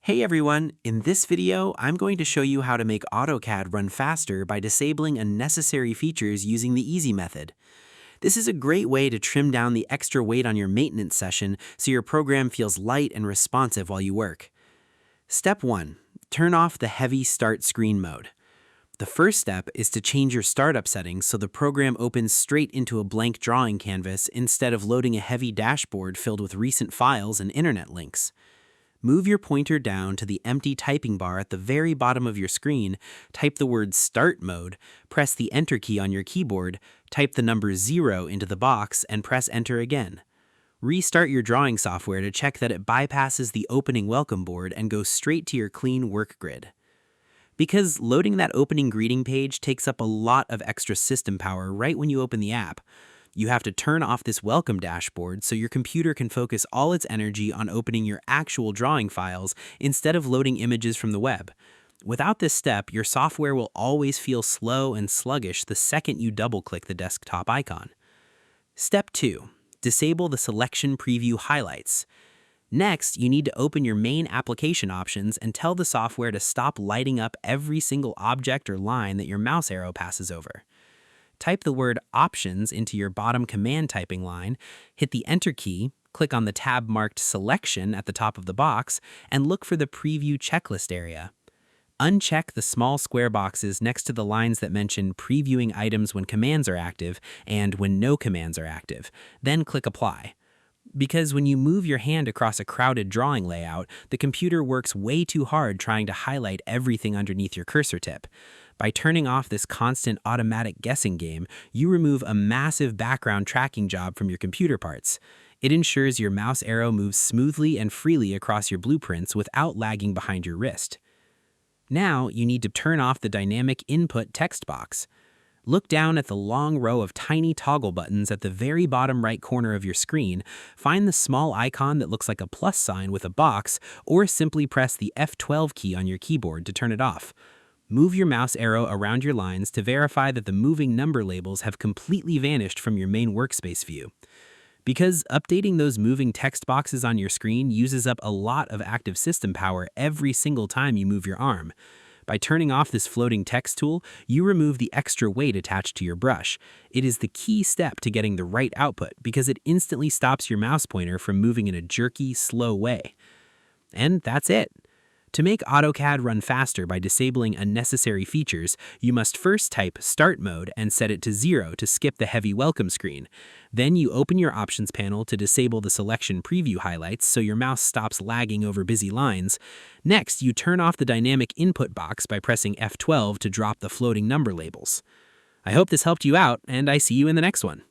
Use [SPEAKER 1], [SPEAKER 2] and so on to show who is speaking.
[SPEAKER 1] Hey everyone, in this video, I'm going to show you how to make AutoCAD run faster by disabling unnecessary features using the easy method. This is a great way to trim down the extra weight on your maintenance session so your program feels light and responsive while you work. Step 1. Turn off the heavy start screen mode. The first step is to change your startup settings so the program opens straight into a blank drawing canvas instead of loading a heavy dashboard filled with recent files and internet links. Move your pointer down to the empty typing bar at the very bottom of your screen, type the word Start Mode, press the Enter key on your keyboard, type the number 0 into the box, and press Enter again. Restart your drawing software to check that it bypasses the opening welcome board and goes straight to your clean work grid. Because loading that opening greeting page takes up a lot of extra system power right when you open the app, you have to turn off this welcome dashboard so your computer can focus all its energy on opening your actual drawing files instead of loading images from the web. Without this step, your software will always feel slow and sluggish the second you double-click the desktop icon. Step 2. Disable the selection preview highlights. Next, you need to open your main application options and tell the software to stop lighting up every single object or line that your mouse arrow passes over. Type the word Options into your bottom command typing line, hit the Enter key, click on the tab marked Selection at the top of the box, and look for the Preview checklist area. Uncheck the small square boxes next to the lines that mention previewing items when commands are active and when no commands are active, then click Apply. Because when you move your hand across a crowded drawing layout, the computer works way too hard trying to highlight everything underneath your cursor tip. By turning off this constant automatic guessing game, you remove a massive background tracking job from your computer parts. It ensures your mouse arrow moves smoothly and freely across your blueprints without lagging behind your wrist. Now, you need to turn off the dynamic input text box. Look down at the long row of tiny toggle buttons at the very bottom right corner of your screen, find the small icon that looks like a plus sign with a box, or simply press the F12 key on your keyboard to turn it off. Move your mouse arrow around your lines to verify that the moving number labels have completely vanished from your main workspace view. Because updating those moving text boxes on your screen uses up a lot of active system power every single time you move your arm. By turning off this floating text tool, you remove the extra weight attached to your brush. It is the key step to getting the right output because it instantly stops your mouse pointer from moving in a jerky, slow way. And that's it. To make AutoCAD run faster by disabling unnecessary features, you must first type Start Mode and set it to 0 to skip the heavy welcome screen. Then you open your Options panel to disable the selection preview highlights so your mouse stops lagging over busy lines. Next, you turn off the dynamic input box by pressing F12 to drop the floating number labels. I hope this helped you out, and I see you in the next one.